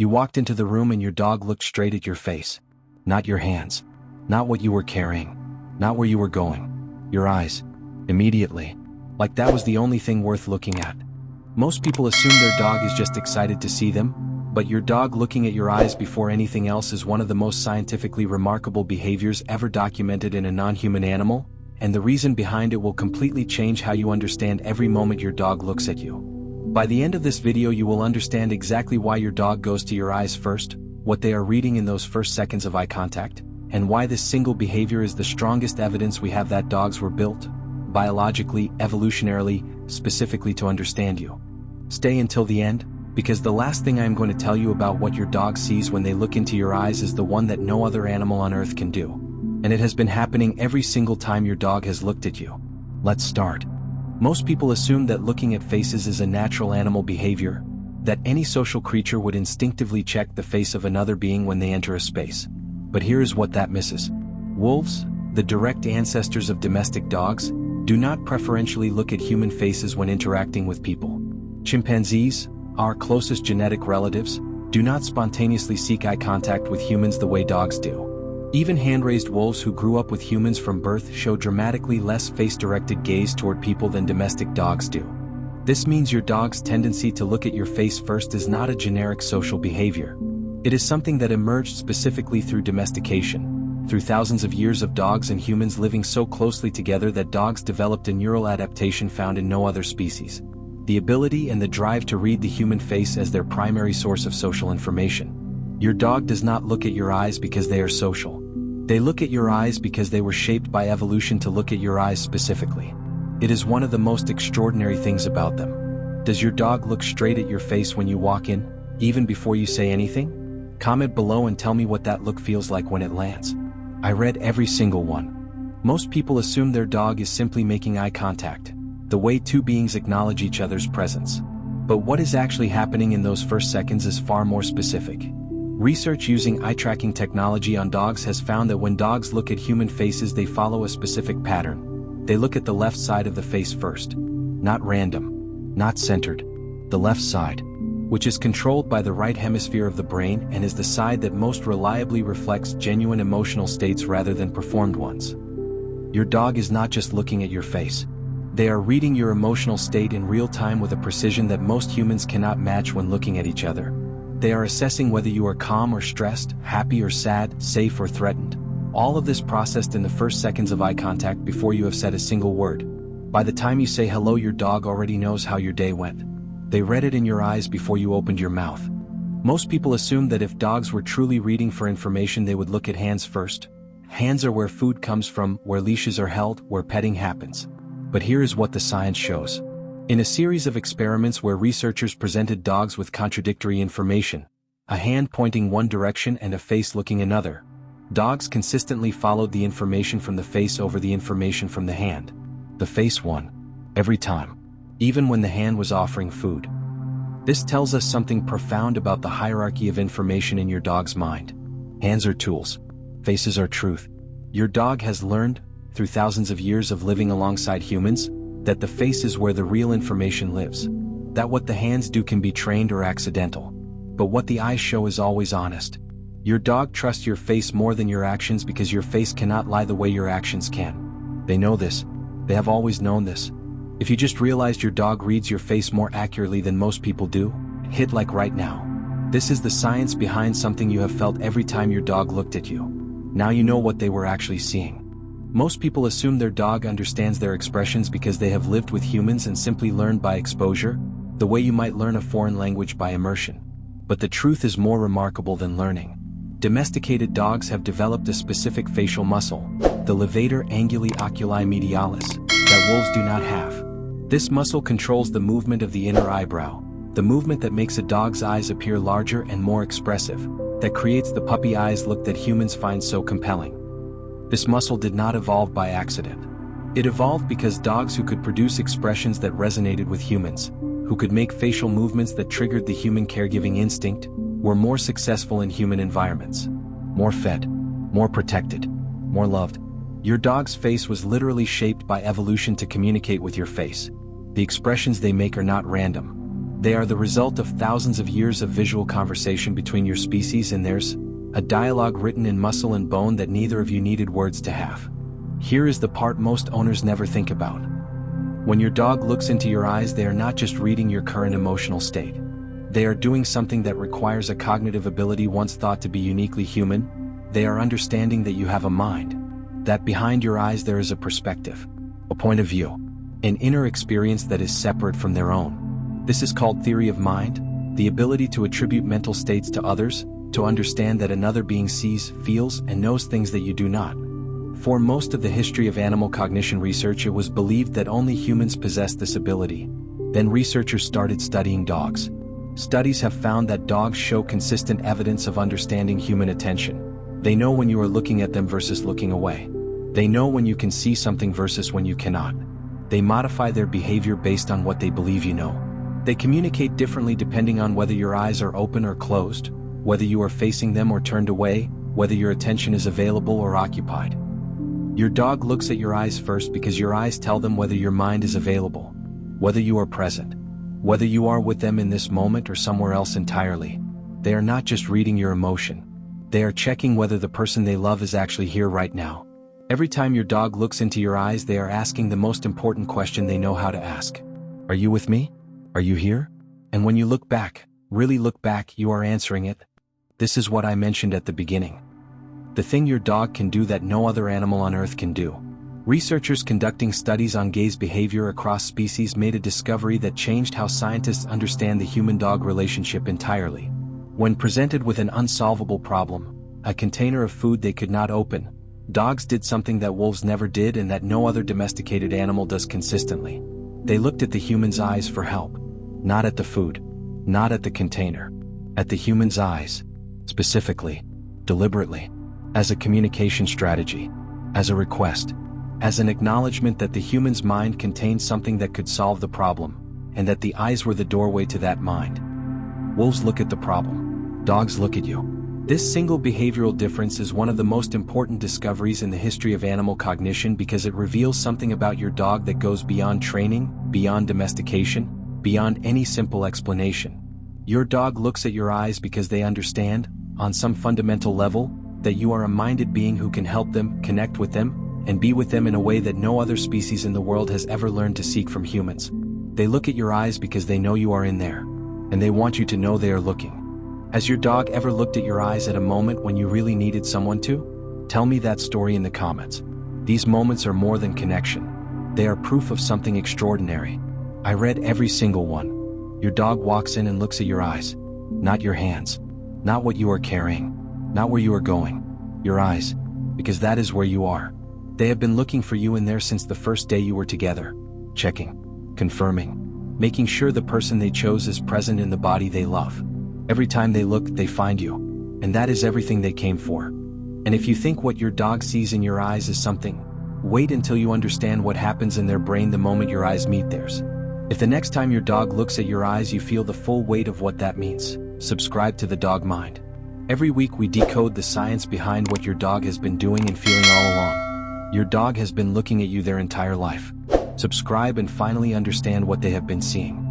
You walked into the room and your dog looked straight at your face. Not your hands. Not what you were carrying. Not where you were going. Your eyes. Immediately. Like that was the only thing worth looking at. Most people assume their dog is just excited to see them, but your dog looking at your eyes before anything else is one of the most scientifically remarkable behaviors ever documented in a non-human animal, and the reason behind it will completely change how you understand every moment your dog looks at you. By the end of this video you will understand exactly why your dog goes to your eyes first, what they are reading in those first seconds of eye contact, and why this single behavior is the strongest evidence we have that dogs were built, biologically, evolutionarily, specifically to understand you. Stay until the end, because the last thing I am going to tell you about what your dog sees when they look into your eyes is the one that no other animal on earth can do. And it has been happening every single time your dog has looked at you. Let's start. Most people assume that looking at faces is a natural animal behavior, that any social creature would instinctively check the face of another being when they enter a space. But here is what that misses. Wolves, the direct ancestors of domestic dogs, do not preferentially look at human faces when interacting with people. Chimpanzees, our closest genetic relatives, do not spontaneously seek eye contact with humans the way dogs do. Even hand-raised wolves who grew up with humans from birth show dramatically less face-directed gaze toward people than domestic dogs do. This means your dog's tendency to look at your face first is not a generic social behavior. It is something that emerged specifically through domestication, through thousands of years of dogs and humans living so closely together that dogs developed a neural adaptation found in no other species. The ability and the drive to read the human face as their primary source of social information. Your dog does not look at your eyes because they are social. They look at your eyes because they were shaped by evolution to look at your eyes specifically. It is one of the most extraordinary things about them. Does your dog look straight at your face when you walk in, even before you say anything? Comment below and tell me what that look feels like when it lands. I read every single one. Most people assume their dog is simply making eye contact, the way two beings acknowledge each other's presence. But what is actually happening in those first seconds is far more specific. Research using eye-tracking technology on dogs has found that when dogs look at human faces they follow a specific pattern. They look at the left side of the face first. Not random. Not centered. The left side, which is controlled by the right hemisphere of the brain and is the side that most reliably reflects genuine emotional states rather than performed ones. Your dog is not just looking at your face. They are reading your emotional state in real time with a precision that most humans cannot match when looking at each other. They are assessing whether you are calm or stressed, happy or sad, safe or threatened. All of this processed in the first seconds of eye contact before you have said a single word. By the time you say hello, your dog already knows how your day went. They read it in your eyes before you opened your mouth. Most people assume that if dogs were truly reading for information they would look at hands first. Hands are where food comes from, where leashes are held, where petting happens. But here is what the science shows. In a series of experiments where researchers presented dogs with contradictory information, a hand pointing one direction and a face looking another, dogs consistently followed the information from the face over the information from the hand. The face won. Every time. Even when the hand was offering food. This tells us something profound about the hierarchy of information in your dog's mind. Hands are tools. Faces are truth. Your dog has learned, through thousands of years of living alongside humans, that the face is where the real information lives. That what the hands do can be trained or accidental. But what the eyes show is always honest. Your dog trusts your face more than your actions because your face cannot lie the way your actions can. They know this. They have always known this. If you just realized your dog reads your face more accurately than most people do, hit like right now. This is the science behind something you have felt every time your dog looked at you. Now you know what they were actually seeing. Most people assume their dog understands their expressions because they have lived with humans and simply learned by exposure, the way you might learn a foreign language by immersion. But the truth is more remarkable than learning. Domesticated dogs have developed a specific facial muscle, the levator anguli oculi medialis, that wolves do not have. This muscle controls the movement of the inner eyebrow, the movement that makes a dog's eyes appear larger and more expressive, that creates the puppy eyes look that humans find so compelling. This muscle did not evolve by accident. It evolved because dogs who could produce expressions that resonated with humans, who could make facial movements that triggered the human caregiving instinct, were more successful in human environments. More fed, more protected, more loved. Your dog's face was literally shaped by evolution to communicate with your face. The expressions they make are not random. They are the result of thousands of years of visual conversation between your species and theirs, a dialogue written in muscle and bone that neither of you needed words to have. Here is the part most owners never think about. When your dog looks into your eyes, they are not just reading your current emotional state. They are doing something that requires a cognitive ability once thought to be uniquely human. They are understanding that you have a mind, that behind your eyes there is a perspective, a point of view, an inner experience that is separate from their own. This is called theory of mind, the ability to attribute mental states to others, to understand that another being sees, feels, and knows things that you do not. For most of the history of animal cognition research, it was believed that only humans possessed this ability. Then researchers started studying dogs. Studies have found that dogs show consistent evidence of understanding human attention. They know when you are looking at them versus looking away. They know when you can see something versus when you cannot. They modify their behavior based on what they believe you know. They communicate differently depending on whether your eyes are open or closed, whether you are facing them or turned away, whether your attention is available or occupied. Your dog looks at your eyes first because your eyes tell them whether your mind is available, whether you are present, whether you are with them in this moment or somewhere else entirely. They are not just reading your emotion. They are checking whether the person they love is actually here right now. Every time your dog looks into your eyes, they are asking the most important question they know how to ask. Are you with me? Are you here? And when you look back, really look back, you are answering it. This is what I mentioned at the beginning. The thing your dog can do that no other animal on Earth can do. Researchers conducting studies on gaze behavior across species made a discovery that changed how scientists understand the human-dog relationship entirely. When presented with an unsolvable problem, a container of food they could not open, dogs did something that wolves never did and that no other domesticated animal does consistently. They looked at the human's eyes for help. Not at the food, not at the container, at the human's eyes, specifically, deliberately, as a communication strategy, as a request, as an acknowledgement that the human's mind contained something that could solve the problem, and that the eyes were the doorway to that mind. Wolves look at the problem. Dogs look at you. This single behavioral difference is one of the most important discoveries in the history of animal cognition because it reveals something about your dog that goes beyond training, beyond domestication, beyond any simple explanation. Your dog looks at your eyes because they understand, on some fundamental level, that you are a minded being who can help them, connect with them, and be with them in a way that no other species in the world has ever learned to seek from humans. They look at your eyes because they know you are in there, and they want you to know they are looking. Has your dog ever looked at your eyes at a moment when you really needed someone to? Tell me that story in the comments. These moments are more than connection. They are proof of something extraordinary. I read every single one. Your dog walks in and looks at your eyes, not your hands, not what you are carrying, not where you are going, your eyes, because that is where you are. They have been looking for you in there since the first day you were together, checking, confirming, making sure the person they chose is present in the body they love. Every time they look, they find you, and that is everything they came for. And if you think what your dog sees in your eyes is something, wait until you understand what happens in their brain the moment your eyes meet theirs. If the next time your dog looks at your eyes you feel the full weight of what that means, subscribe to the Dog Mind. Every week we decode the science behind what your dog has been doing and feeling all along. Your dog has been looking at you their entire life. Subscribe and finally understand what they have been seeing.